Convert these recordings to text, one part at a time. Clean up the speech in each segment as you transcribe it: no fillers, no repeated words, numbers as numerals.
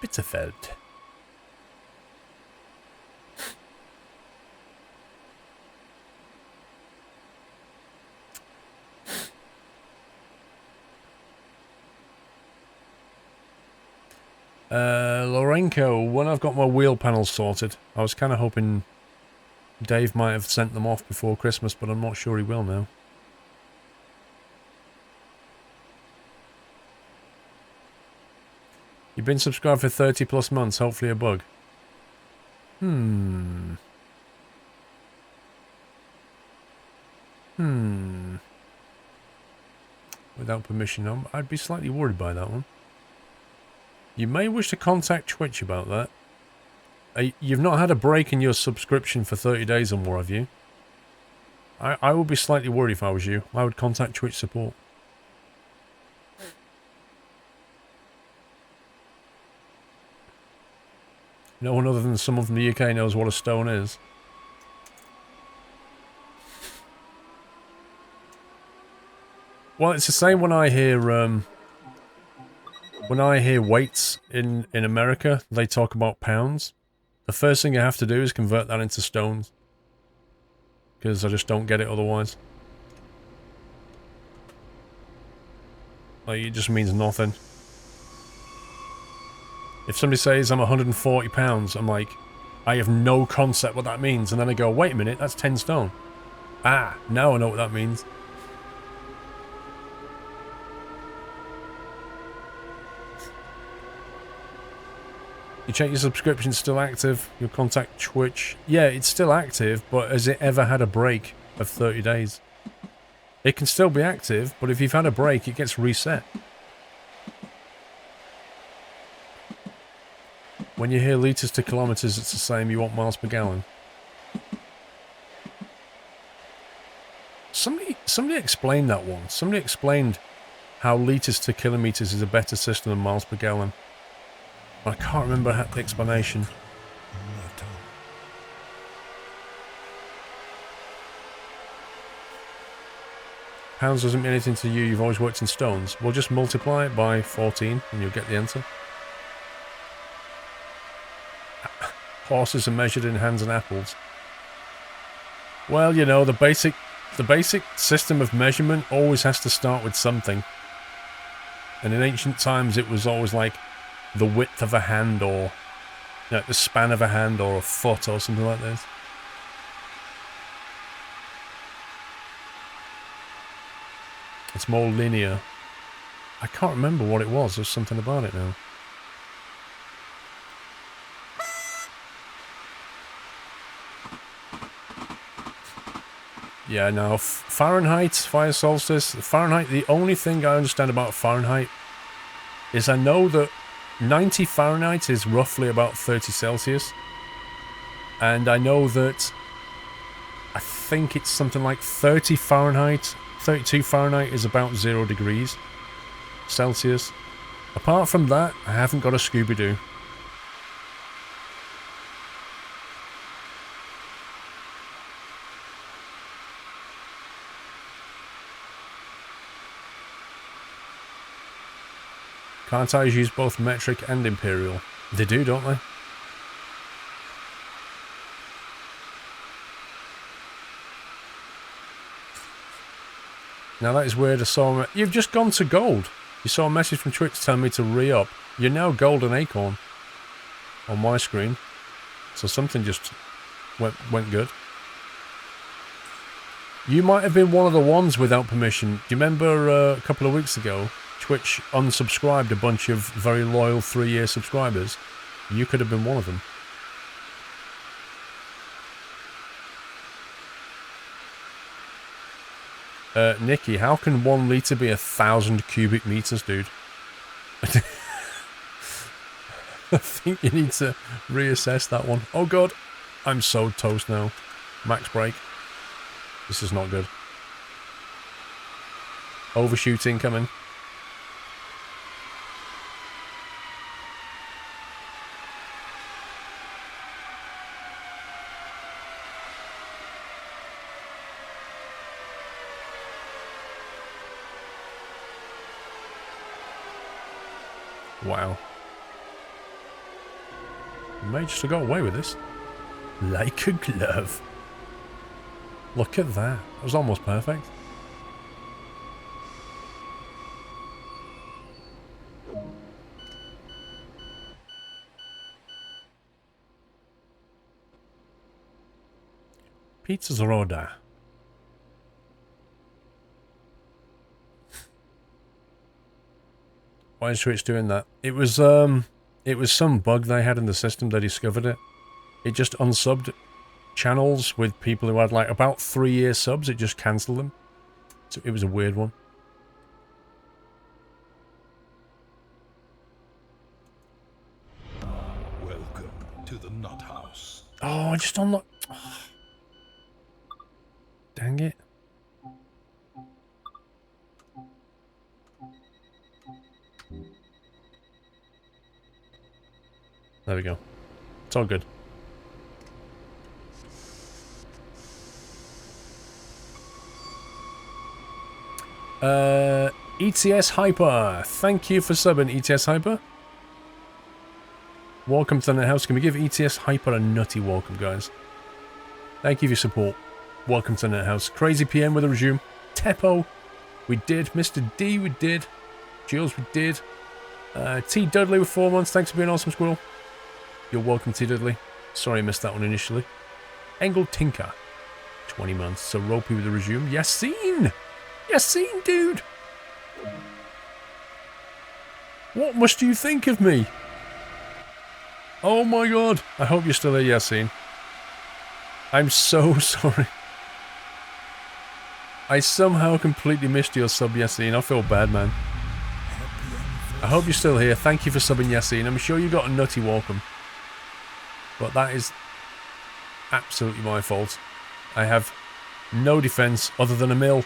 Spitzerfeld. Lorenko, when I've got my wheel panels sorted, I was kind of hoping Dave might have sent them off before Christmas, but I'm not sure he will now. You've been subscribed for 30 plus months, hopefully a bug. Without permission, I'd be slightly worried by that one. You may wish to contact Twitch about that. You've not had a break in your subscription for 30 days or more, have you? I would be slightly worried if I was you. I would contact Twitch support. No one other than someone from the UK knows what a stone is. Well, it's the same when I hear weights in America, they talk about pounds. The first thing you have to do is convert that into stones. Because I just don't get it otherwise. Like, it just means nothing. If somebody says I'm 140 pounds, I'm like, I have no concept what that means. And then I go, wait a minute, that's 10 stone. Ah, now I know what that means. You check your subscription's still active. You'll contact Twitch. Yeah, it's still active, but has it ever had a break of 30 days? It can still be active, but if you've had a break, it gets reset. When you hear litres to kilometres, it's the same. You want miles per gallon. Somebody explained that once. Somebody explained how litres to kilometres is a better system than miles per gallon. I can't remember the explanation. Pounds doesn't mean anything to you. You've always worked in stones. Well, just multiply it by 14 and you'll get the answer. Horses are measured in hands and apples. Well, you know, the basic system of measurement always has to start with something. And in ancient times, it was always like the width of a hand, or you know, the span of a hand, or a foot, or something like this. It's more linear. I can't remember what it was. There's something about it now. Yeah, now, Fahrenheit, fire solstice, Fahrenheit, the only thing I understand about Fahrenheit is I know that 90 Fahrenheit is roughly about 30 Celsius. And I know that I think it's something like 30 Fahrenheit, 32 Fahrenheit is about 0 degrees Celsius. Apart from that, I haven't got a Scooby-Doo. Car tires use both metric and imperial. They do, don't they? Now that is weird. I saw... You've just gone to gold. You saw a message from Twitch telling me to re-up. You're now golden acorn. On my screen. So something just went good. You might have been one of the ones without permission. Do you remember a couple of weeks ago, Twitch unsubscribed a bunch of very loyal 3-year subscribers? You could have been one of them. Nikki, how can 1 litre be 1,000 cubic meters, dude? I think you need to reassess that one. Oh god, I'm so toast now. Max break. This is not good. Overshooting coming. Wow. May just have got away with this. Like a glove. Look at that. That was almost perfect. Pizza's order. Why is Twitch doing that? It was some bug they had in the system. They discovered it. It just unsubbed channels with people who had like about 3-year subs. It just cancelled them. So it was a weird one. Welcome to the Nut House. Oh, I just unlocked. Oh. Dang it. There we go. It's all good. ETS Hyper. Thank you for subbing, ETS Hyper. Welcome to the Nut House. Can we give ETS Hyper a nutty welcome, guys? Thank you for your support. Welcome to the Nut House. Crazy PM with a resume. Teppo, we did. Mr. D, we did. Jules, we did. T Dudley with 4 months. Thanks for being awesome, Squirrel. You're welcome, T Dudley. Sorry I missed that one initially. Engel Tinker, 20 months. So Ropey with a resume. Yassine! Yassine, dude! What must you think of me? Oh my god. I hope you're still here, Yassine. I'm so sorry. I somehow completely missed your sub, Yassine. I feel bad, man. I hope you're still here. Thank you for subbing, Yassine. I'm sure you got a nutty welcome. But that is absolutely my fault. I have no defense other than a mill.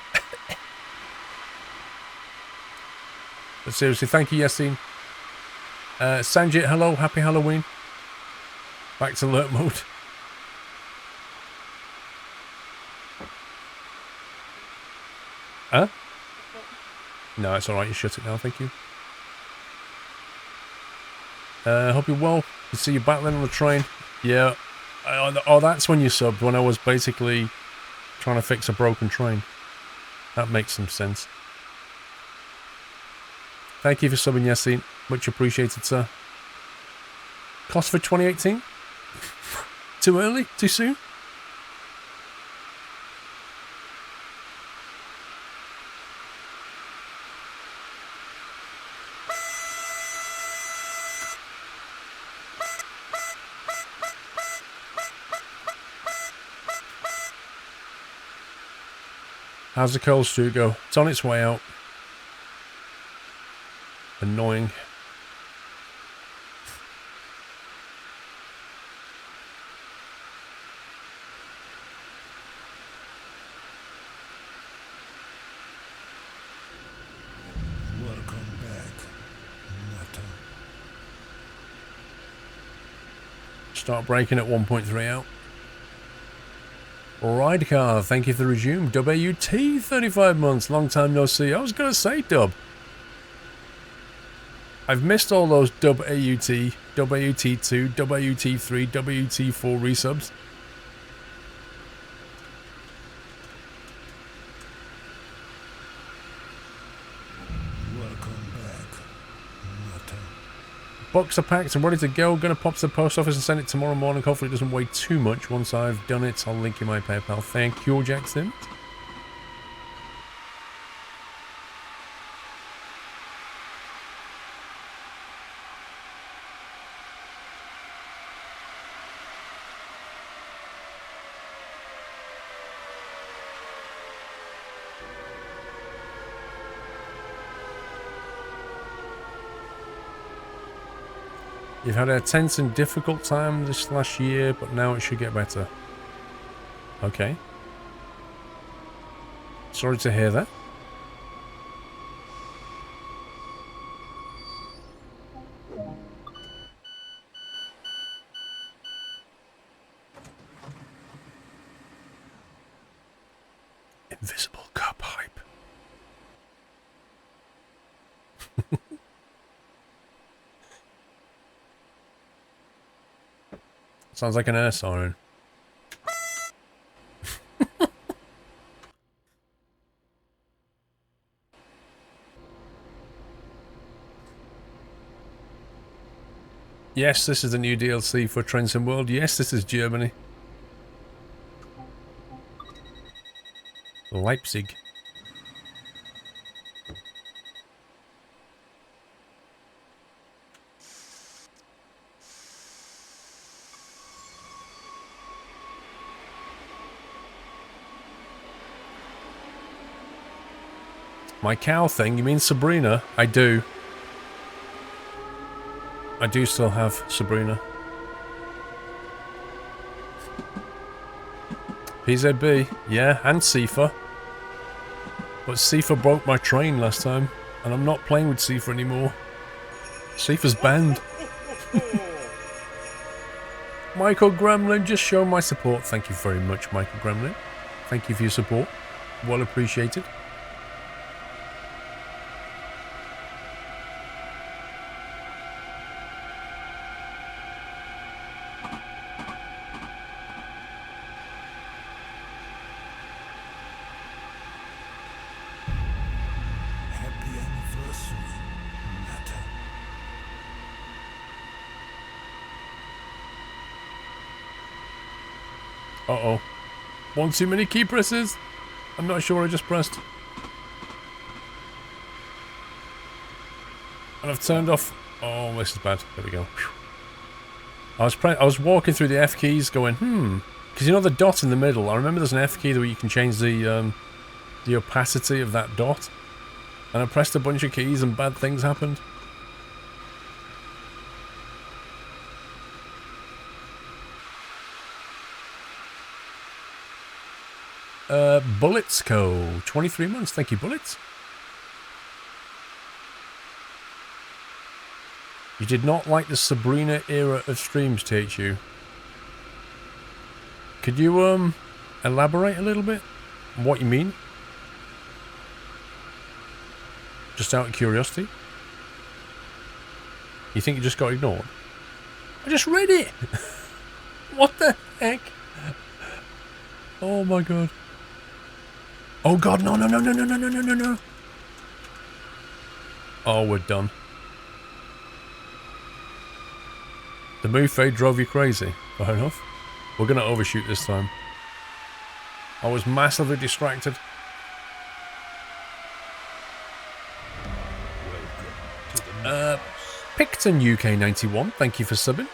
But seriously, thank you, Yassine. Sanjit, hello. Happy Halloween. Back to alert mode. Huh? No, it's alright. You shut it now. Thank you. Hope you're well. You see you battling on the train. Yeah. Oh, that's when you subbed, when I was basically trying to fix a broken train. That makes some sense. Thank you for subbing, Yassine. Much appreciated, sir. Cost for 2018? Too early? Too soon? How's the cold stew go? It's on its way out. Annoying. Welcome back, Nutter. Start breaking at 1.3 out. Ridecar, thank you for the resume. Dub AUT, 35 months. Long time no see. I was going to say, Dub. I've missed all those Dub AUT, Dub AUT2, Dub AUT3, WT4 resubs. Welcome back, Nutter. Box are packed and ready to go. Gonna pop to the post office and send it tomorrow morning. Hopefully it doesn't weigh too much. Once I've done it, I'll link you my PayPal. Thank you, Jackson. You've had a tense and difficult time this last year, but now it should get better. Okay. Sorry to hear that. Invisible cup hype. Sounds like an air siren. Yes, this is the new DLC for Trenton World. Yes, this is Germany. Leipzig. My cow thing? You mean Sabrina? I do. I do still have Sabrina. PZB, yeah, and Sifa. But Sifa broke my train last time, and I'm not playing with Sifa anymore. Sifa's banned. Michael Gremlin, just show my support. Thank you very much, Michael Gremlin. Thank you for your support. Well appreciated. Uh-oh. One too many key presses. I'm not sure I just pressed. And I've turned off... Oh, this is bad. There we go. Whew. I was walking through the F keys going, Because you know the dot in the middle? I remember there's an F key where you can change the opacity of that dot. And I pressed a bunch of keys and bad things happened. Bullets Co. 23 months. Thank you, Bullets. You did not like the Sabrina era of streams, THU. Could you, elaborate a little bit on what you mean? Just out of curiosity. You think you just got ignored? I just read it! What the heck? Oh my god. Oh god, no, no, no, no, no, no, no, no, no, no. Oh, we're done. The move fade drove you crazy. Fair enough. We're going to overshoot this time. I was massively distracted. Picton UK91, thank you for subbing.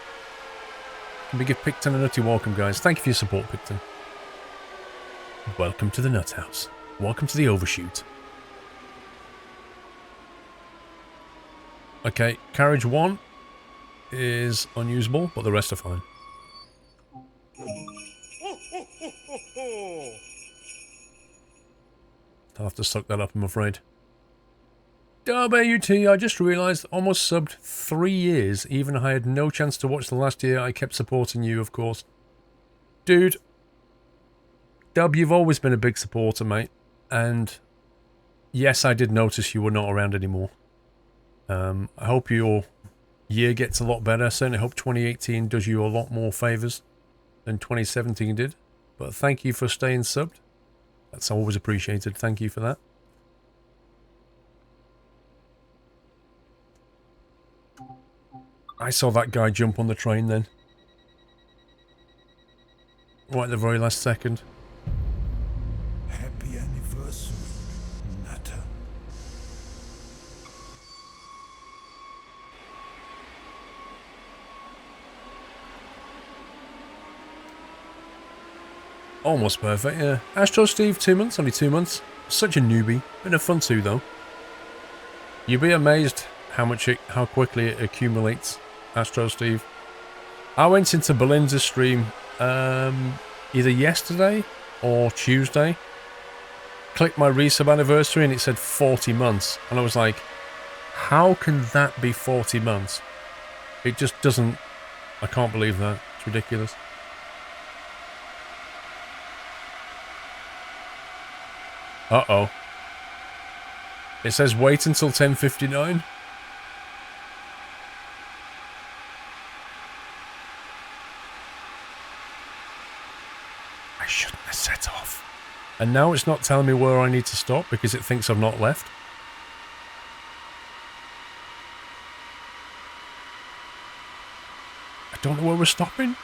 Can we give Picton a nutty welcome, guys? Thank you for your support, Picton. Welcome to the Nut House. Welcome to the overshoot. Okay, carriage 1 is unusable, but the rest are fine. I'll have to suck that up, I'm afraid. AUT, I just realised, almost subbed 3 years, even I had no chance to watch the last year. I kept supporting you, of course. Dude, Dub, you've always been a big supporter, mate. And yes, I did notice you were not around anymore. I hope your year gets a lot better. I certainly hope 2018 does you a lot more favours than 2017 did. But thank you for staying subbed. That's always appreciated. Thank you for that. I saw that guy jump on the train then. Right at the very last second. Happy anniversary, Nutter. Almost perfect, yeah. Astro Steve, 2 months, only 2 months. Such a newbie. Been a fun too, though. You'd be amazed how quickly it accumulates, Astro Steve. I went into Belinda's stream either yesterday or Tuesday. Clicked my resub anniversary and it said 40 months. And I was like, how can that be 40 months? It just doesn't... I can't believe that. It's ridiculous. Uh-oh. It says wait until 10:59. I shouldn't have set off. And now it's not telling me where I need to stop because it thinks I've not left. I don't know where we're stopping.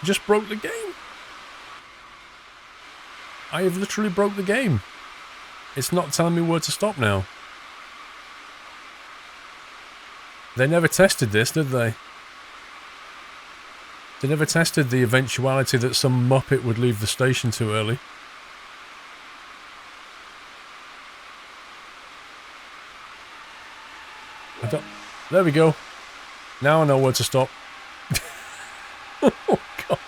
I just broke the game. I have literally broke the game. It's not telling me where to stop now. They never tested this, did they? They never tested the eventuality that some muppet would leave the station too early. There we go. Now I know where to stop. Oh, God.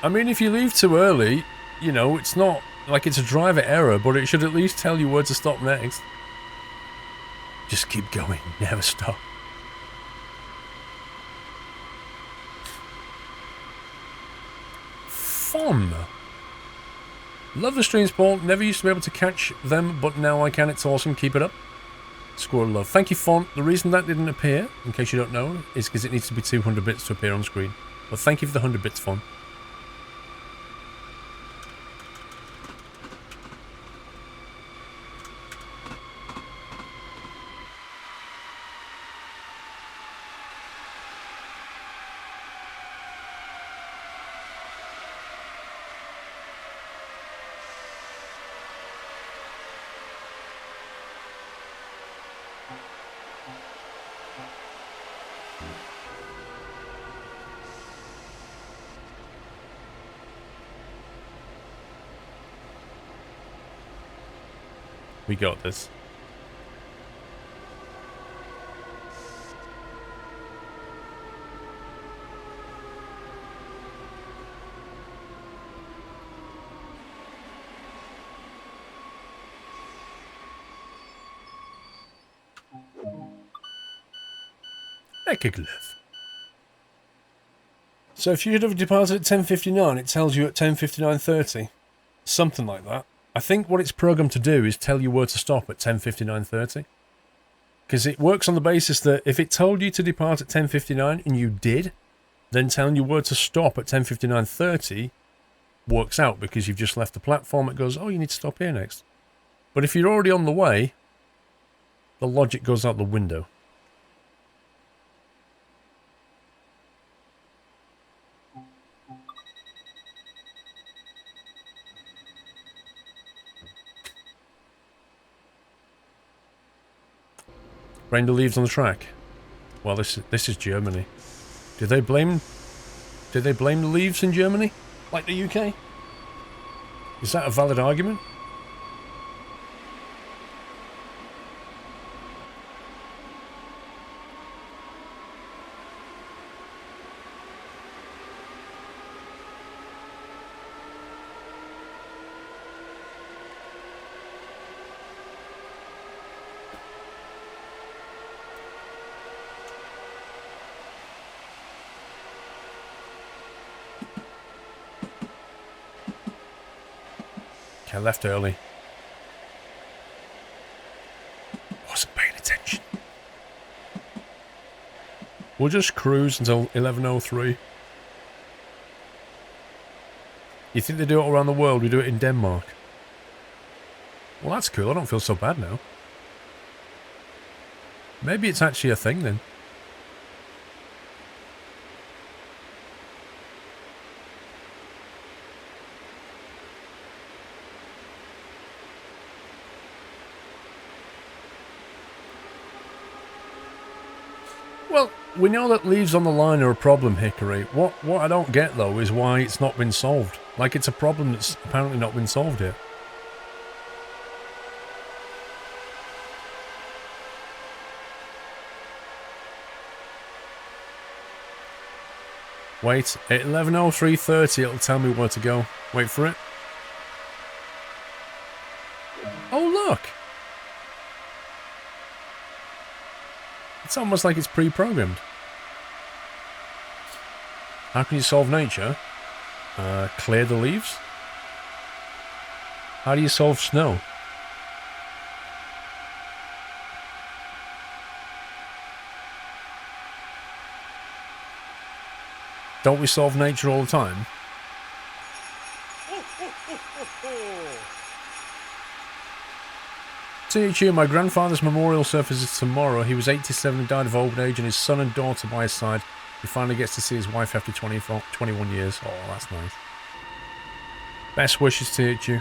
I mean, if you leave too early, you know, it's not like it's a driver error, but it should at least tell you where to stop next. Just keep going. Never stop. Fun. Love the streams, Paul. Never used to be able to catch them, but now I can. It's awesome. Keep it up. Squirrel love. Thank you, Font. The reason that didn't appear, in case you don't know, is because it needs to be 200 bits to appear on screen. But thank you for the 100 bits, Font. We got this. Ecoglyph. So if you should have departed at 10:59, it tells you at 10:59:30. Something like that. I think what it's programmed to do is tell you where to stop at 10:59:30. Because it works on the basis that if it told you to depart at 10:59 and you did, then telling you where to stop at 10:59:30 works out because you've just left the platform. It goes, oh, you need to stop here next. But if you're already on the way, the logic goes out the window. Rain the leaves on the track. Well, this is Germany. Did they blame the leaves in Germany? Like the UK? Is that a valid argument? I left early. Wasn't paying attention. We'll just cruise until 11:03. You think they do it around the world? We do it in Denmark. Well, that's cool. I don't feel so bad now. Maybe it's actually a thing then. Well, we know that leaves on the line are a problem, Hickory. What I don't get, though, is why it's not been solved. Like, it's a problem that's apparently not been solved yet. Wait, at 11:03:30 it'll tell me where to go. Wait for it. Oh, look! It's almost like it's pre-programmed. How can you solve nature? Clear the leaves? How do you solve snow? Don't we solve nature all the time? THU, my grandfather's memorial service is tomorrow. He was 87 and died of old age, and his son and daughter by his side. He finally gets to see his wife after 21 years. Oh, that's nice. Best wishes, THU.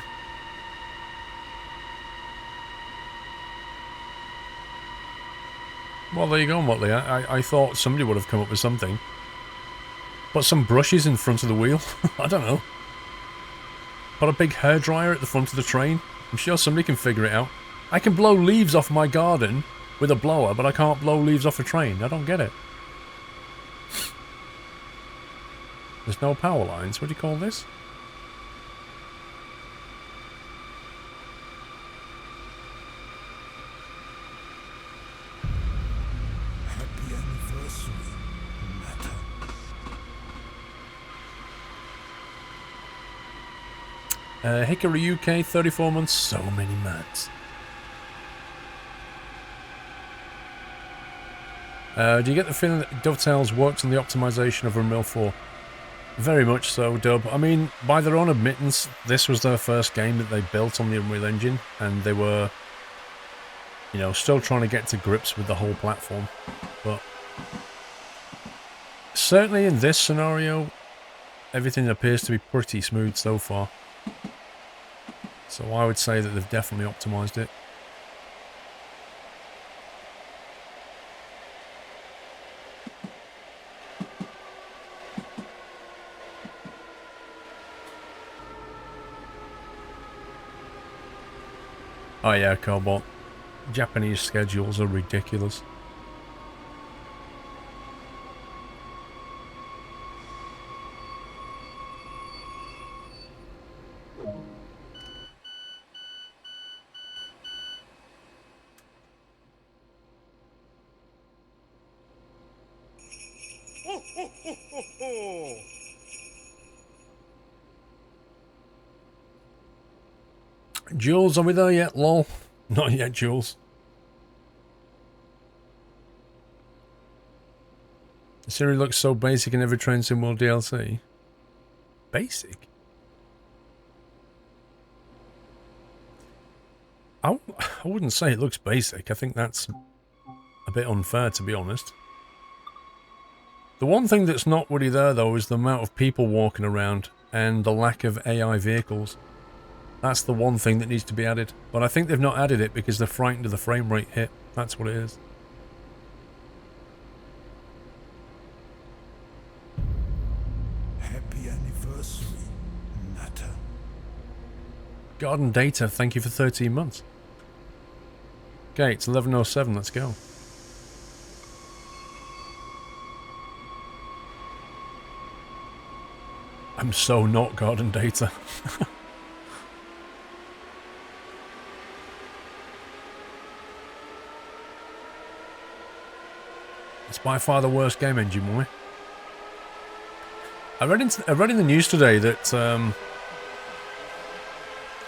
Well, there you go, Motley. I thought somebody would have come up with something. Put some brushes in front of the wheel. I don't know. Put a big hairdryer at the front of the train. I'm sure somebody can figure it out. I can blow leaves off my garden with a blower, but I can't blow leaves off a train. I don't get it. There's no power lines. What do you call this? Happy anniversary, Natter. Hickory UK, 34 months. So many months. Do you get the feeling that Dovetails worked on the optimization of Unreal 4? Very much so, Dub. I mean, by their own admittance, this was their first game that they built on the Unreal Engine, and they were, you know, still trying to get to grips with the whole platform. But certainly in this scenario, everything appears to be pretty smooth so far. So I would say that they've definitely optimized it. Oh yeah, Cobalt. Japanese schedules are ridiculous. Jules, are we there yet? Lol. Not yet, Jules. Siri looks so basic in every Train Sim World DLC. Basic? I wouldn't say it looks basic. I think that's a bit unfair, to be honest. The one thing that's not really there, though, is the amount of people walking around and the lack of AI vehicles. That's the one thing that needs to be added. But I think they've not added it because they're frightened of the frame rate hit. That's what it is. Happy anniversary, Natter. Garden Data, thank you for 13 months. Okay, it's 11:07, let's go. I'm so not Garden Data. It's by far the worst game engine, boy. I read in the news today that I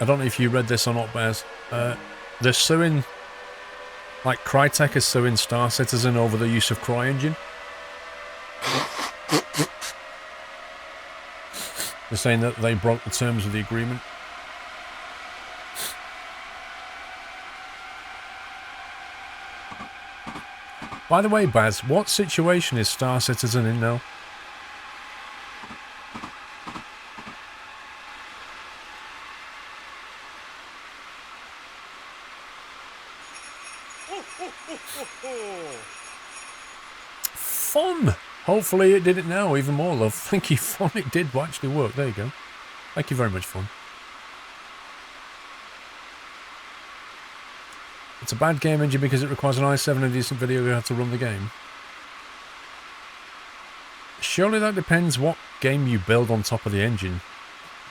don't know if you read this or not, Baz. They're suing, like Crytek is suing Star Citizen over the use of CryEngine. They're saying that they broke the terms of the agreement. By the way, Baz, what situation is Star Citizen in now? Fun! Hopefully it did it now, even more love. Thank you, Fun. It did actually work. There you go. Thank you very much, Fun. It's a bad game engine because it requires an i7 and a decent video card to run the game. Surely that depends what game you build on top of the engine.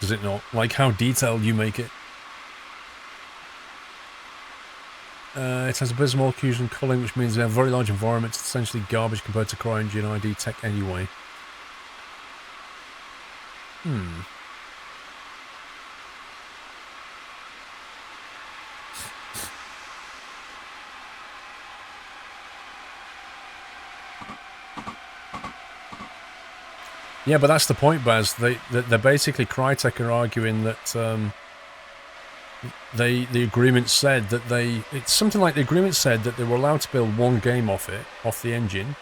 Does it not? Like how detailed you make it. It has abysmal occlusion culling, which means they have very large environments. It's essentially garbage compared to CryEngine ID tech anyway. Yeah, but that's the point, Baz. They're basically Crytek are arguing that the agreement said that it's something like the agreement said that they were allowed to build one game off the engine,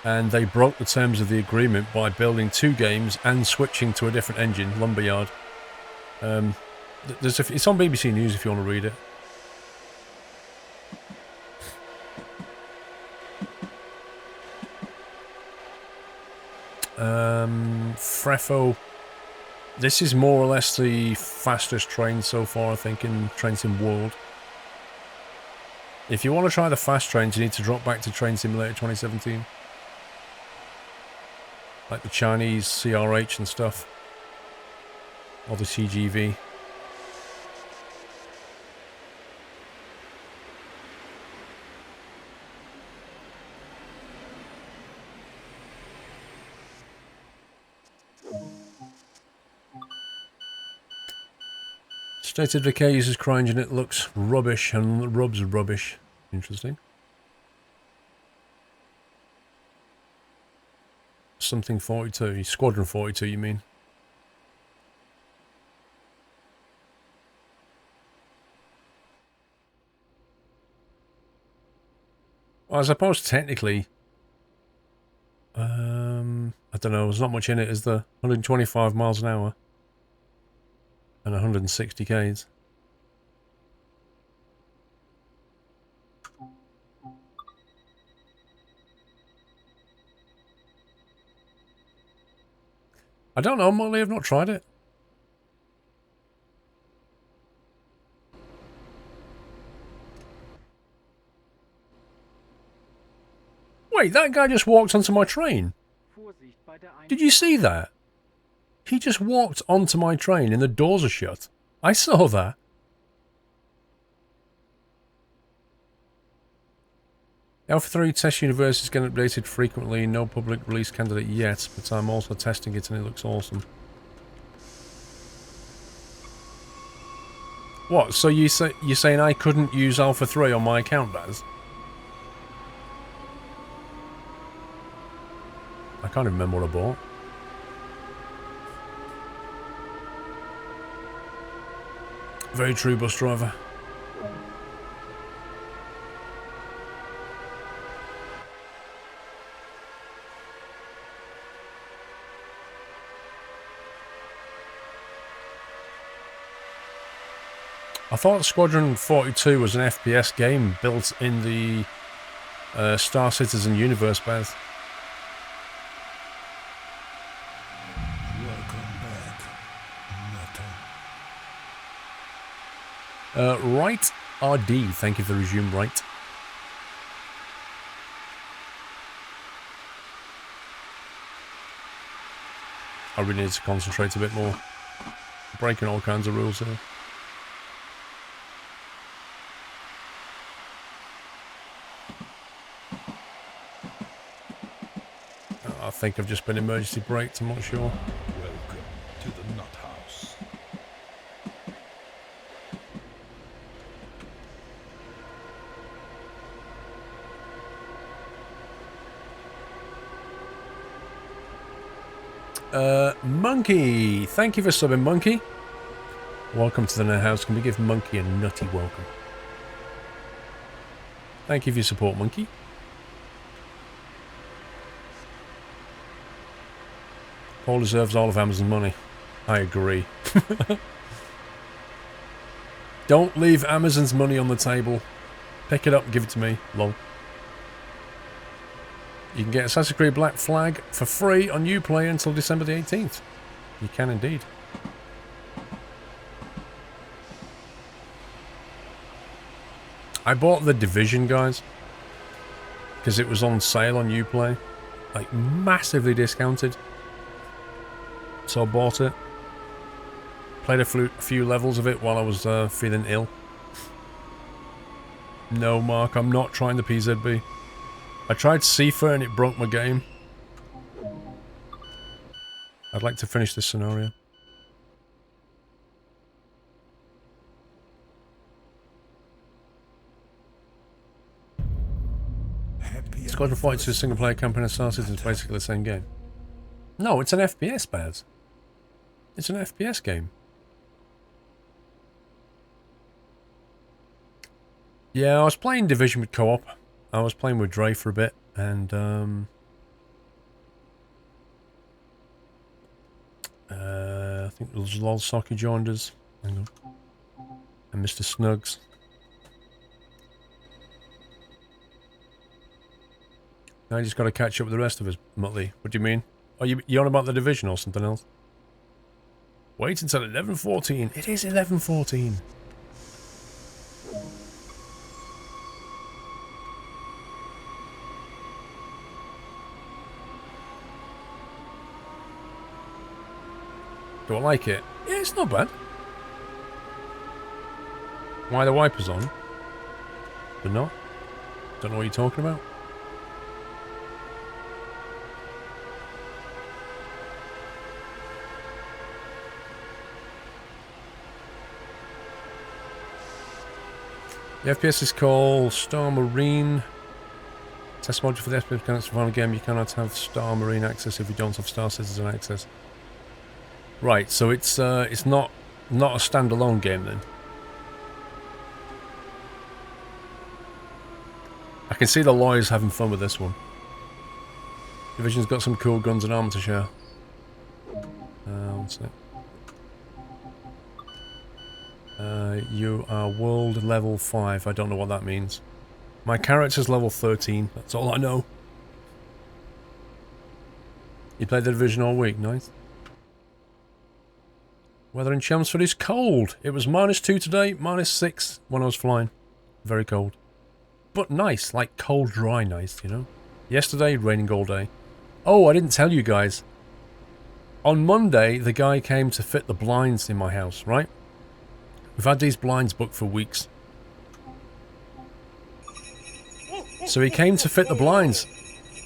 and they broke the terms of the agreement by building 2 games and switching to a different engine, Lumberyard. It's on BBC News if you want to read it. Frefo. This is more or less the fastest train so far, I think, in Train Sim World. If you want to try the fast trains, you need to drop back to Train Simulator 2017. Like the Chinese CRH and stuff. Or the CGV. Stated Decay uses CryEngine, it looks rubbish and rubs rubbish. Interesting. Something 42. Squadron 42, you mean? Well, I suppose technically... I don't know, there's not much in it, is there? 125 miles an hour. And 160 Ks. I don't know, Molly, I've not tried it. Wait, that guy just walked onto my train. Did you see that? He just walked onto my train and the doors are shut. I saw that. Alpha 3 Test Universe is getting updated frequently. No public release candidate yet, but I'm also testing it and it looks awesome. What? So you're saying I couldn't use Alpha 3 on my account, Baz? I can't even remember what I bought. Very true, bus driver. I thought Squadron 42 was an FPS game built in the Star Citizen universe, Beth. Right RD, thank you for the resume, right. I really need to concentrate a bit more. Breaking all kinds of rules here. I think I've just been emergency braked, I'm not sure. Welcome to the Nut House. Monkey! Thank you for subbing, Monkey. Welcome to the Nut House. Can we give Monkey a nutty welcome? Thank you for your support, Monkey. Paul deserves all of Amazon money. I agree. Don't leave Amazon's money on the table. Pick it up and give it to me. Lol. You can get Assassin's Creed Black Flag for free on Uplay until December the 18th. You can indeed. I bought The Division, guys, because it was on sale on Uplay. Like, massively discounted. So I bought it. Played a few levels of it while I was feeling ill. No, Mark, I'm not trying the PZB. I tried Cifa and it broke my game. I'd like to finish this scenario. Squadron 42 single player campaign and Star Citizen is basically the same game. No, it's an FPS, Baz. It's an FPS game. Yeah, I was playing Division with co-op. I was playing with Dre for a bit, and I think there was Lol Socky joined us. Hang on. And Mr. Snugs. Now I just got to catch up with the rest of us, Muttley. What do you mean? Oh, you on about the Division or something else? Wait until 11:14. It is 11:14. Do I like it? Yeah, it's not bad. Why are the wipers on? They're not? Don't know what you're talking about. The FPS is called Star Marine. Test module for the FPS mechanics for final game. You cannot have Star Marine access if you don't have Star Citizen access. Right, so it's not a standalone game then. I can see the lawyers having fun with this one. Division's got some cool guns and armor to share. One sec. You are world level 5. I don't know what that means. My character's level 13. That's all I know. You played the Division all week. Nice. Weather in Chelmsford is cold. It was -2 today, -6 when I was flying. Very cold. But nice, like cold, dry nice, you know? Yesterday, raining all day. Oh, I didn't tell you guys. On Monday, the guy came to fit the blinds in my house, right? We've had these blinds booked for weeks. So he came to fit the blinds.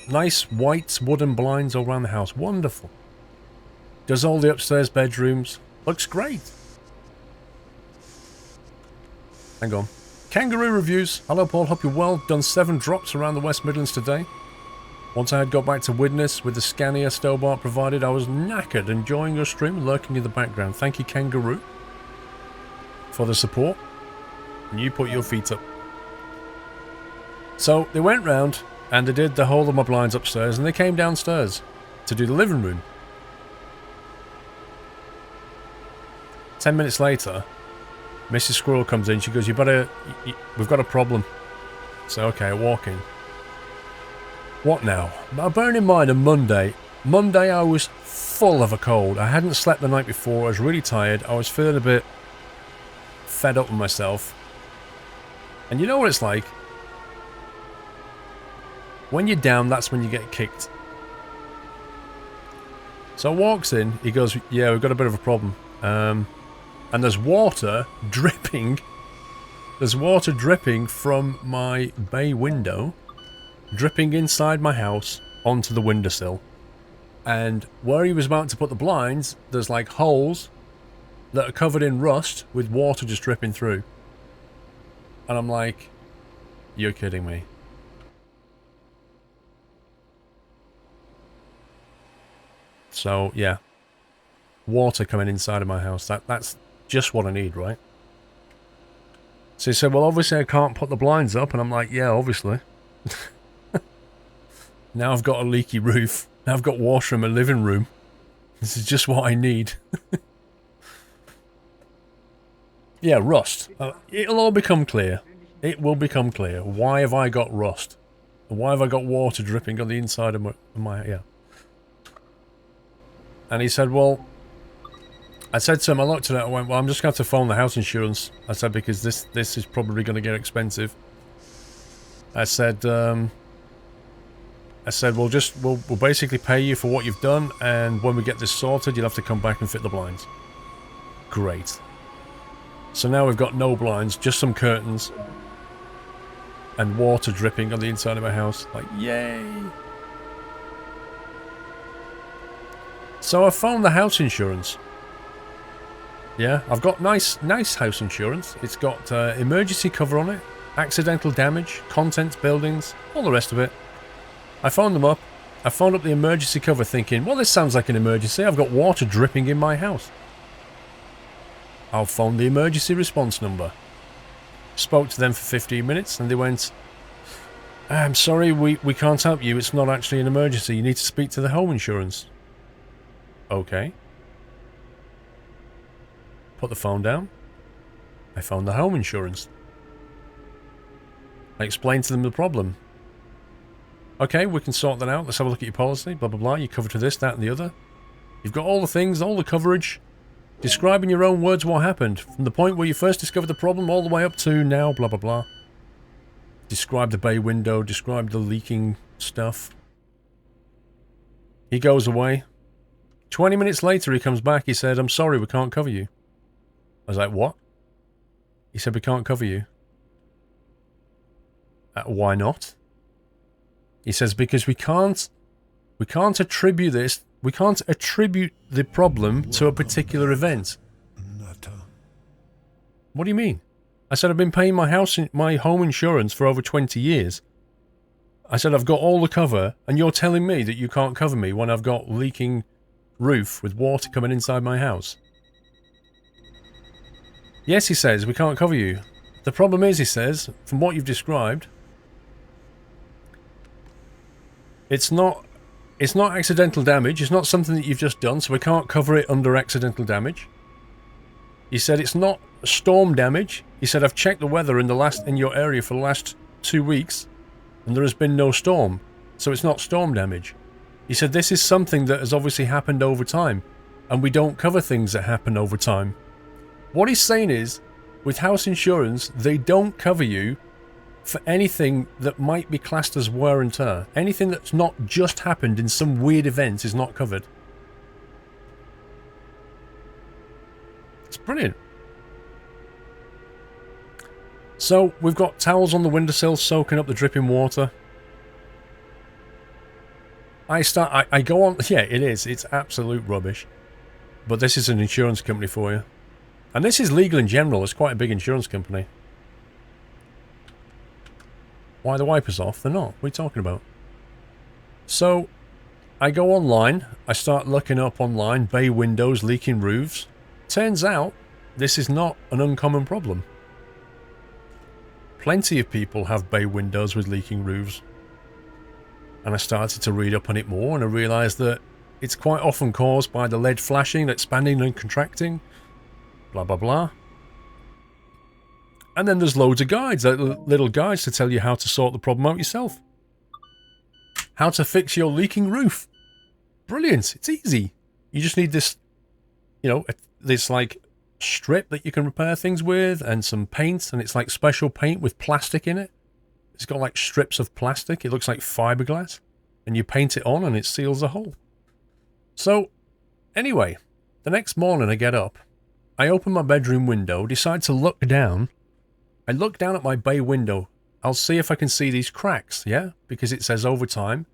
Nice white wooden blinds all around the house. Wonderful. Does all the upstairs bedrooms. Looks great. Hang on. Kangaroo reviews. Hello Paul, hope you're well. Done 7 drops around the West Midlands today. Once I had got back to Widnes with the Scania Stobart provided, I was knackered, enjoying your stream, lurking in the background. Thank you, Kangaroo, for the support. And you put your feet up. So they went round and they did the whole of my blinds upstairs, and they came downstairs to do the living room. 10 minutes later, Mrs. Squirrel comes in. She goes, we've got a problem. So, okay, I walk in. What now? Now, bearing in mind, on Monday I was full of a cold. I hadn't slept the night before. I was really tired. I was feeling a bit fed up with myself. And you know what it's like? When you're down, that's when you get kicked. So I walks in. He goes, yeah, we've got a bit of a problem. And there's water dripping. There's water dripping from my bay window, dripping inside my house onto the windowsill. And where he was about to put the blinds, there's like holes that are covered in rust with water just dripping through. And I'm like, you're kidding me. So, yeah. Water coming inside of my house. That's just what I need, right? So he said, well, obviously I can't put the blinds up. And I'm like, yeah, obviously. Now I've got a leaky roof. Now I've got water in my living room. This is just what I need. Yeah, rust. It'll all become clear. It will become clear. Why have I got rust? Why have I got water dripping on the inside of my yeah. And he said, well, I said to him, I looked at it, I went, well, I'm just going to have to phone the house insurance. I said, because this is probably going to get expensive. I said, we'll basically pay you for what you've done, and when we get this sorted, you'll have to come back and fit the blinds. Great. So now we've got no blinds, just some curtains, and water dripping on the inside of my house. Like, yay! So I phoned the house insurance. Yeah, I've got nice house insurance. It's got emergency cover on it, accidental damage, contents, buildings, all the rest of it. I phoned them up. I phoned up the emergency cover thinking, well, this sounds like an emergency. I've got water dripping in my house. I'll phone the emergency response number. Spoke to them for 15 minutes and they went, I'm sorry, we can't help you. It's not actually an emergency. You need to speak to the home insurance. Okay. Put the phone down. I phoned the home insurance. I explained to them the problem. Okay, we can sort that out. Let's have a look at your policy. Blah, blah, blah. You're covered for this, that, and the other. You've got all the things, all the coverage. Describe in your own words what happened. From the point where you first discovered the problem all the way up to now, blah, blah, blah. Describe the bay window. Describe the leaking stuff. He goes away. 20 minutes later, he comes back. He said, I'm sorry, we can't cover you. I was like, what? He said, we can't cover you. Why not? He says, because we can't attribute this, we can't attribute the problem to a particular event. What do you mean? I said, I've been paying my home insurance for over 20 years. I said, I've got all the cover, and you're telling me that you can't cover me when I've got leaking roof with water coming inside my house. Yes, he says, we can't cover you. The problem is, he says, from what you've described, it's not accidental damage. It's not something that you've just done, so we can't cover it under accidental damage. He said it's not storm damage. He said I've checked the weather in your area for the last 2 weeks, and there has been no storm, so it's not storm damage. He said this is something that has obviously happened over time, and we don't cover things that happen over time. What he's saying is, with house insurance, they don't cover you for anything that might be classed as wear and tear. Anything that's not just happened in some weird event is not covered. It's brilliant. So, we've got towels on the windowsill soaking up the dripping water. I go on... Yeah, it is. It's absolute rubbish. But this is an insurance company for you. And this is legal in general. It's quite a big insurance company. Why are the wipers off? They're not. What are you talking about? So, I go online. I start looking up online. Bay windows, leaking roofs. Turns out, this is not an uncommon problem. Plenty of people have bay windows with leaking roofs. And I started to read up on it more, and I realised that it's quite often caused by the lead flashing, expanding and contracting. Blah, blah, blah. And then there's loads of guides, little guides to tell you how to sort the problem out yourself. How to fix your leaking roof. Brilliant. It's easy. You just need this, you know, this like strip that you can repair things with and some paint. And it's like special paint with plastic in it. It's got like strips of plastic. It looks like fiberglass. And you paint it on and it seals the hole. So, anyway, the next morning I get up. I open my bedroom window, decide to look down. I look down at my bay window. I'll see if I can see these cracks, yeah? Because it says over time,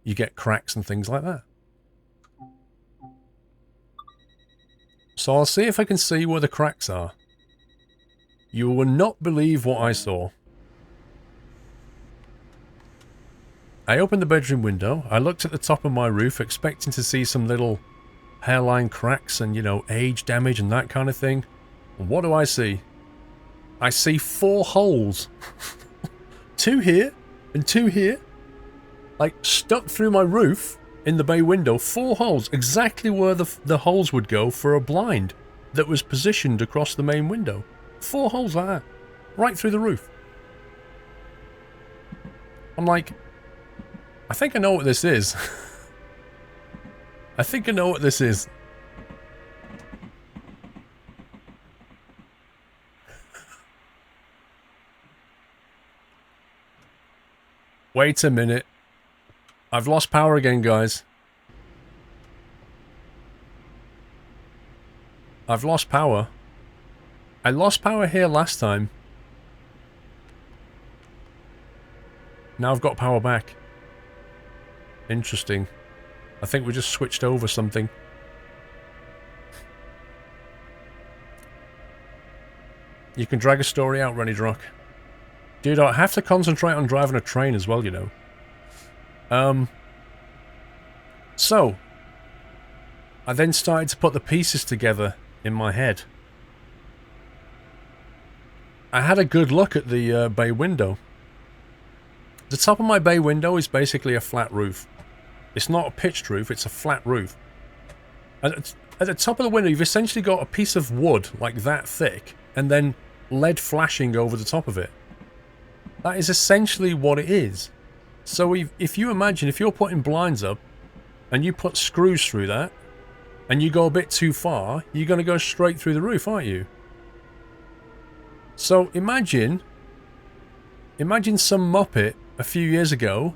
you get cracks and things like that. So I'll see if I can see where the cracks are. You will not believe what I saw. I opened the bedroom window. I looked at the top of my roof, expecting to see some little hairline cracks and, you know, age damage and that kind of thing. And what do I see? I see 4 holes. 2 here and 2 here. Like, stuck through my roof in the bay window. 4 holes. Exactly where the holes would go for a blind that was positioned across the main window. 4 holes like that. Right through the roof. I'm like, I think I know what this is. I think I know what this is. Wait a minute. I've lost power again, guys. I've lost power. I lost power here last time. Now I've got power back. Interesting. I think we just switched over something. You can drag a story out, Rennie Drock. Dude, I have to concentrate on driving a train as well, you know. So, I then started to put the pieces together in my head. I had a good look at the bay window. The top of my bay window is basically a flat roof. It's not a pitched roof, it's a flat roof. At the top of the window, you've essentially got a piece of wood like that thick, and then LED flashing over the top of it. That is essentially what it is. So if you imagine, if you're putting blinds up, and you put screws through that, and you go a bit too far, you're going to go straight through the roof, aren't you? So imagine some muppet a few years ago,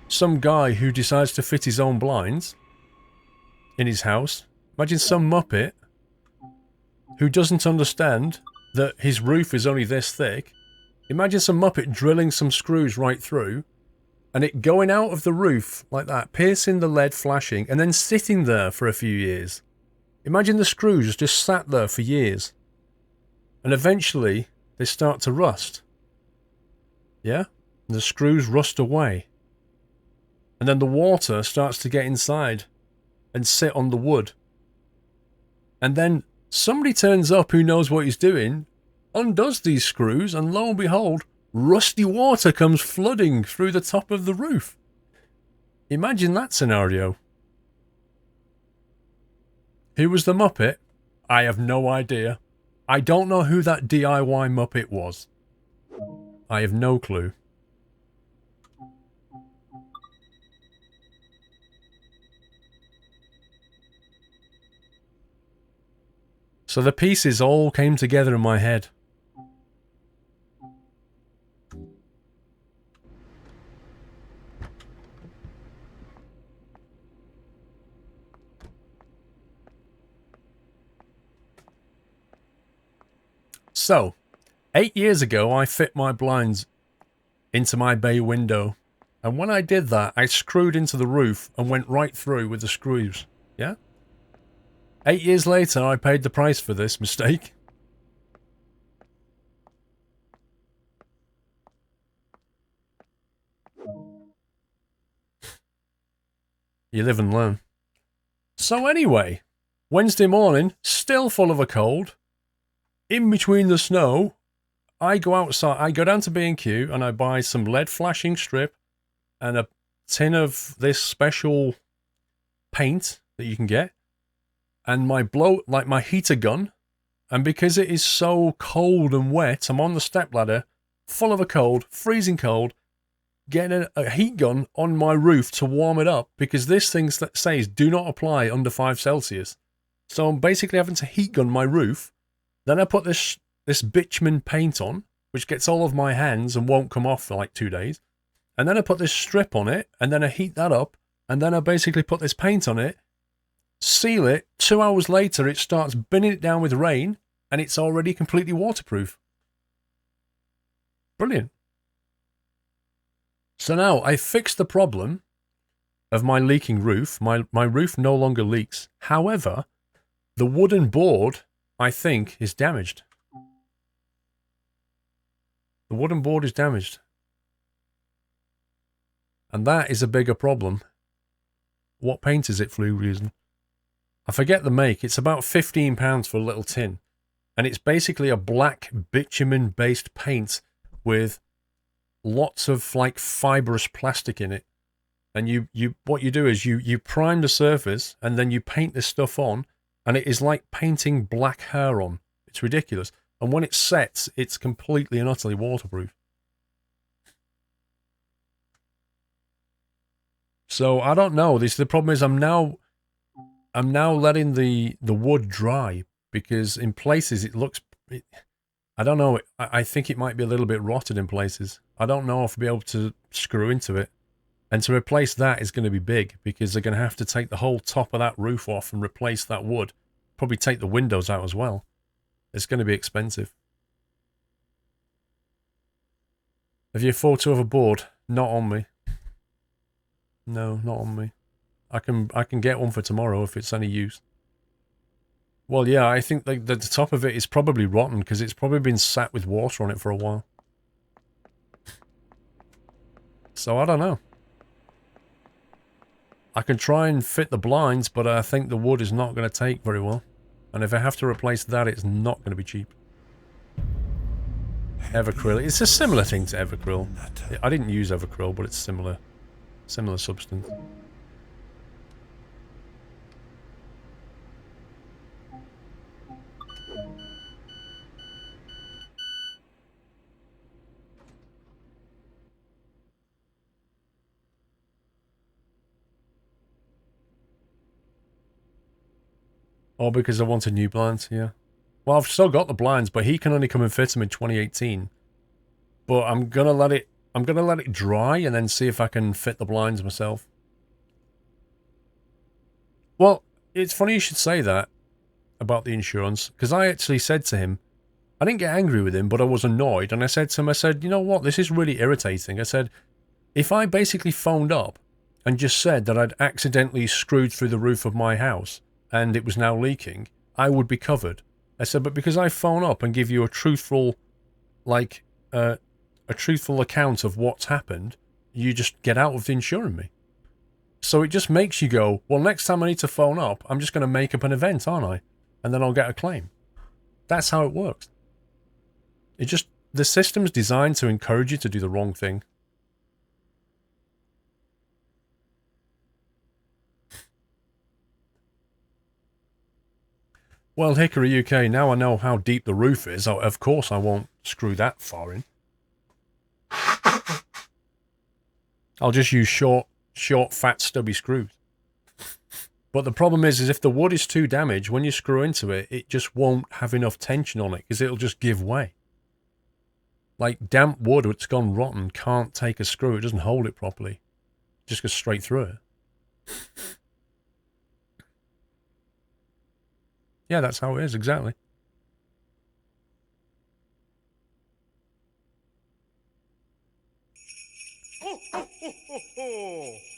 some guy who decides to fit his own blinds in his house. Imagine some muppet who doesn't understand that his roof is only this thick. Imagine some muppet drilling some screws right through, and it going out of the roof like that, piercing the LED flashing, and then sitting there for a few years. Imagine the screws just sat there for years. And eventually, they start to rust. Yeah? And the screws rust away. And then the water starts to get inside and sit on the wood. And then somebody turns up who knows what he's doing, undoes these screws, and lo and behold, rusty water comes flooding through the top of the roof. Imagine that scenario. Who was the Muppet? I have no idea. I don't know who that DIY Muppet was. I have no clue. So the pieces all came together in my head. So, 8 years ago, I fit my blinds into my bay window. And when I did that, I screwed into the roof and went right through with the screws. Yeah? 8 years later, I paid the price for this mistake. You live and learn. So anyway, Wednesday morning, still full of a cold. In between the snow, I go outside, I go down to B&Q and I buy some LED flashing strip and a tin of this special paint that you can get, and my heater gun. And because it is so cold and wet, I'm on the stepladder, full of a cold, freezing cold, getting a heat gun on my roof to warm it up, because this thing says do not apply under 5 Celsius. So I'm basically having to heat gun my roof. Then I put this bitumen paint on, which gets all of my hands and won't come off for like 2 days. And then I put this strip on it, and then I heat that up, and then I basically put this paint on it, seal it. 2 hours later, it starts binning it down with rain, and it's already completely waterproof. Brilliant. So now I fixed the problem of my leaking roof. My roof no longer leaks. However, the wooden board, I think, is damaged. The wooden board is damaged. And that is a bigger problem. What paint is it for you reason? I forget the make. It's about £15 for a little tin. And it's basically a black bitumen-based paint with lots of like fibrous plastic in it. And what you do is you prime the surface and then you paint this stuff on. And it is like painting black hair on. It's ridiculous. And when it sets, it's completely and utterly waterproof. So I don't know. The problem is I'm now letting the wood dry, because in places it looks. I don't know. I think it might be a little bit rotted in places. I don't know if I'll be able to screw into it. And to replace that is going to be big, because they're going to have to take the whole top of that roof off and replace that wood. Probably take the windows out as well. It's going to be expensive. Have you a photo of a board? Not on me. No, not on me. I can get one for tomorrow if it's any use. Well, yeah, I think the top of it is probably rotten, because it's probably been sat with water on it for a while. So I don't know. I can try and fit the blinds, but I think the wood is not going to take very well. And if I have to replace that, it's not going to be cheap. Evercryl. It's a similar thing to Evercryl. I didn't use Evercryl, but it's similar. Similar substance. Oh, because I wanted new blinds, yeah. Well, I've still got the blinds, but he can only come and fit them in 2018. But I'm gonna let it dry and then see if I can fit the blinds myself. Well, it's funny you should say that about the insurance, because I actually said to him, I didn't get angry with him, but I was annoyed, and I said to him, I said, you know what, this is really irritating. I said, if I basically phoned up and just said that I'd accidentally screwed through the roof of my house and it was now leaking, I would be covered. I said, but because I phone up and give you a truthful, like, a truthful account of what's happened, you just get out of insuring me. So it just makes you go, well, next time I need to phone up, I'm just going to make up an event, aren't I? And then I'll get a claim. That's how it works. The system's designed to encourage you to do the wrong thing. Well, Hickory UK, now I know how deep the roof is. Of course I won't screw that far in. I'll just use short, fat, stubby screws. But the problem is if the wood is too damaged, when you screw into it, it just won't have enough tension on it, because it'll just give way. Like, damp wood that's gone rotten can't take a screw. It doesn't hold it properly. It just goes straight through it. Yeah, that's how it is, exactly.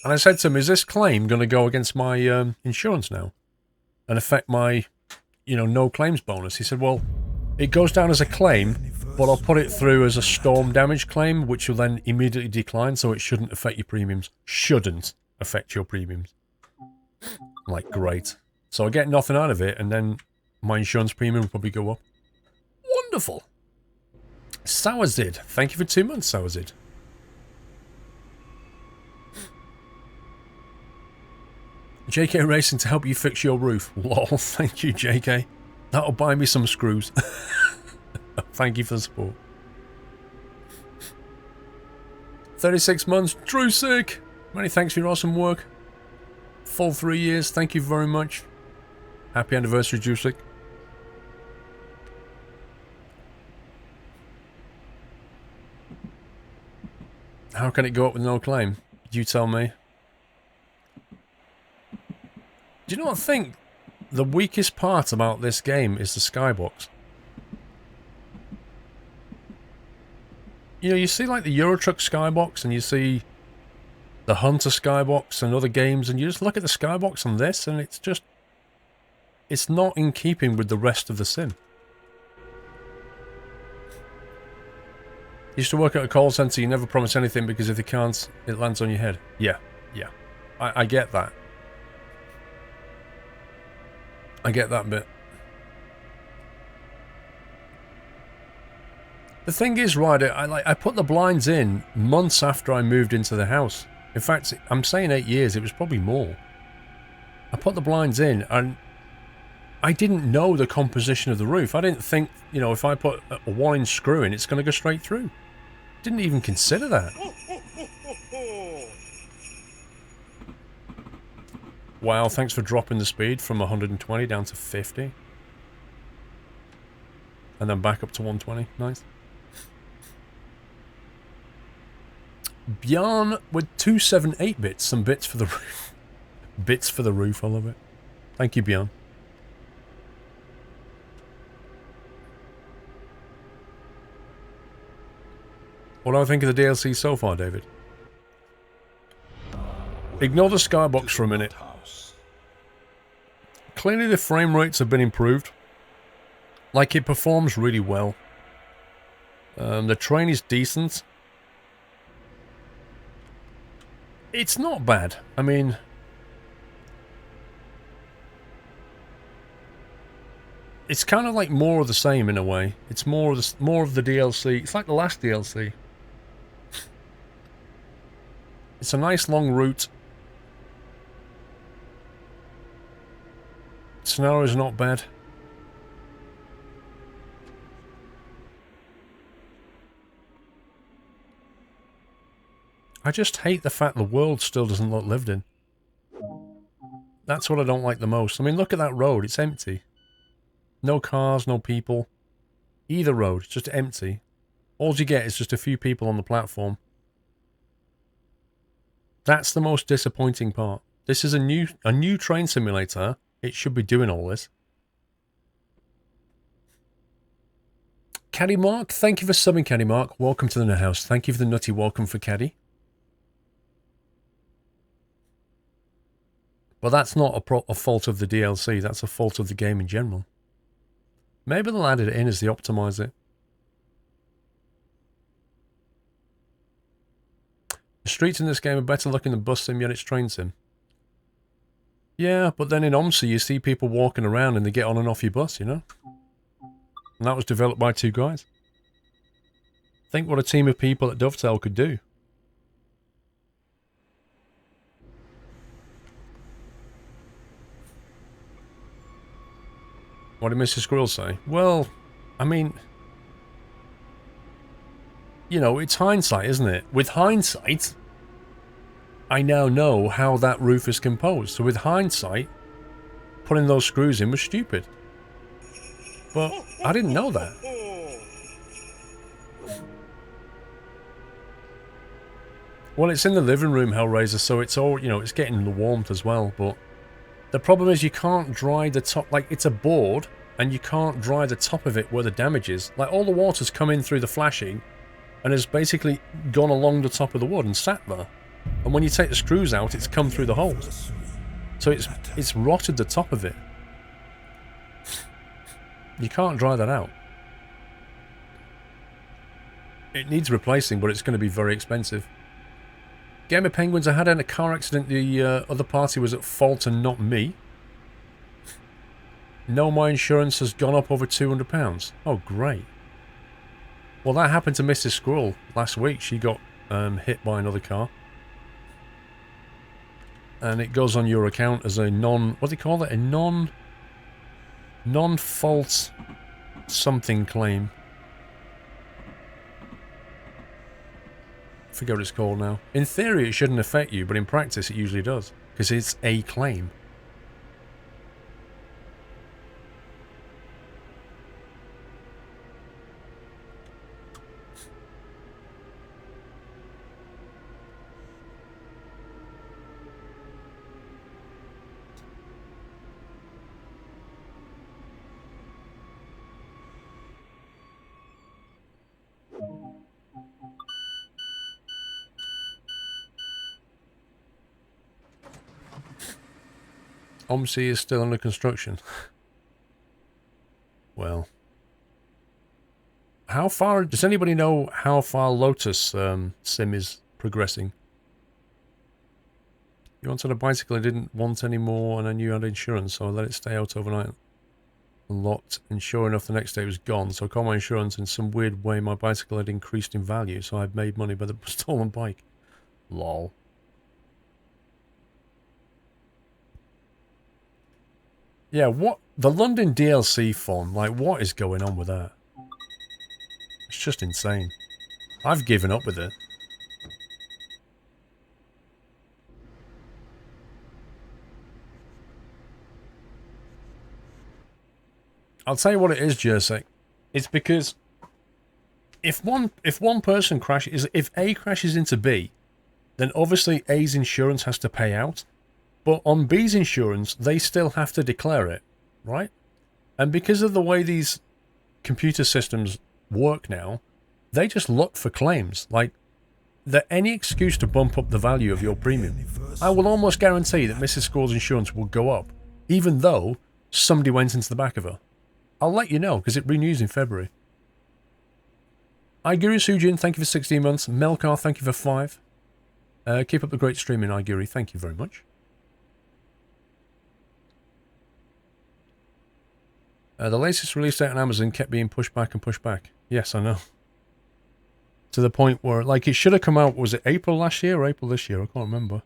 And I said to him, is this claim going to go against my insurance now? And affect my, no claims bonus? He said, well, it goes down as a claim, but I'll put it through as a storm damage claim, which will then immediately decline, so it shouldn't affect your premiums. Shouldn't affect your premiums. I'm like, great. So I get nothing out of it, and then my insurance premium will probably go up. Wonderful. Sourzid. Thank you for 2 months, Sourzid. JK Racing to help you fix your roof. Lol, thank you, JK. That'll buy me some screws. Thank you for the support. 36 months, Drusik. Many thanks for your awesome work. Full 3 years, thank you very much. Happy anniversary, Drusik. How can it go up with no claim? You tell me. Do you know what I think? The weakest part about this game is the skybox. You see like the Euro Truck skybox, and you see the Hunter skybox and other games, and you just look at the skybox on this, and it's just... it's not in keeping with the rest of the sim. Used to work at a call centre, you never promise anything because if they can't, it lands on your head. Yeah. I get that. I get that bit. The thing is, right, I put the blinds in months after I moved into the house. In fact, I'm saying 8 years, it was probably more. I put the blinds in and I didn't know the composition of the roof. I didn't think, if I put a 1-inch screw in, it's going to go straight through. Didn't even consider that. Wow, thanks for dropping the speed from 120 down to 50. And then back up to 120. Nice. Bjarn with 278 bits. Some bits for the roof. Bits for the roof, I love it. Thank you, Bjarn. What do I think of the DLC so far, David? Ignore the skybox for a minute. Clearly the frame rates have been improved. Like, it performs really well. The train is decent. It's not bad. I mean, It's kind of like more of the same in a way. It's more of the DLC. It's like the last DLC. It's a nice long route. Scenario's not bad. I just hate the fact the world still doesn't look lived in. That's what I don't like the most. I mean, look at that road. It's empty. No cars, no people. Either road, it's just empty. All you get is just a few people on the platform. That's the most disappointing part. This is a new train simulator. It should be doing all this. Caddy Mark, thank you for subbing, Caddy Mark. Welcome to the Nut House. Thank you for the nutty welcome for Caddy. But that's not a fault of the DLC. That's a fault of the game in general. Maybe they'll add it in as they optimize it. The streets in this game are better looking than bus sim, yet it's train sim. Yeah, but then in OMSI you see people walking around and they get on and off your bus, you know? And that was developed by 2 guys. Think what a team of people at Dovetail could do. What did Mrs. Squirrel say? Well, I mean... You know, it's hindsight, isn't it? With hindsight, I now know how that roof is composed. So with hindsight, putting those screws in was stupid. But I didn't know that. Well, it's in the living room, Hellraiser, so it's all, you know, it's getting the warmth as well, but the problem is you can't dry the top, like, it's a board, and you can't dry the top of it where the damage is. Like, all the water's come in through the flashing, and has basically gone along the top of the wood and sat there. And when you take the screws out, it's come through the holes. So it's rotted the top of it. You can't dry that out. It needs replacing, but it's going to be very expensive. Gamer Penguins, I had in a car accident, the other party was at fault and not me. No, my insurance has gone up over £200. Oh, great. Well, that happened to Mrs. Squirrel last week. She got hit by another car. And it goes on your account as a what do they call it? A non-fault something claim. I forget what it's called now. In theory, it shouldn't affect you, but in practice, it usually does. Because it's a claim. OMSI is still under construction. Well. How far... Does anybody know how far Lotus Sim is progressing? You wanted a bicycle I didn't want anymore and I knew I had insurance, so I let it stay out overnight. Unlocked, and sure enough the next day it was gone, so I called my insurance. In some weird way my bicycle had increased in value, so I'd made money by the stolen bike. Lol. Yeah, what... The London DLC font, like, what is going on with that? It's just insane. I've given up with it. I'll tell you what it is, Jersey. It's because if one person crashes, if A crashes into B, then obviously A's insurance has to pay out. But on B's insurance, they still have to declare it, right? And because of the way these computer systems work now, they just look for claims. Like, any excuse to bump up the value of your premium. I will almost guarantee that Mrs. Squirrel's insurance will go up, even though somebody went into the back of her. I'll let you know, because it renews in February. Iguri Sujin, thank you for 16 months. Melkar, thank you for 5. Keep up the great streaming, Iguri. Thank you very much. The latest release date on Amazon kept being pushed back and pushed back. Yes, I know. To the point where, like, it should have come out, was it April last year or April this year? I can't remember.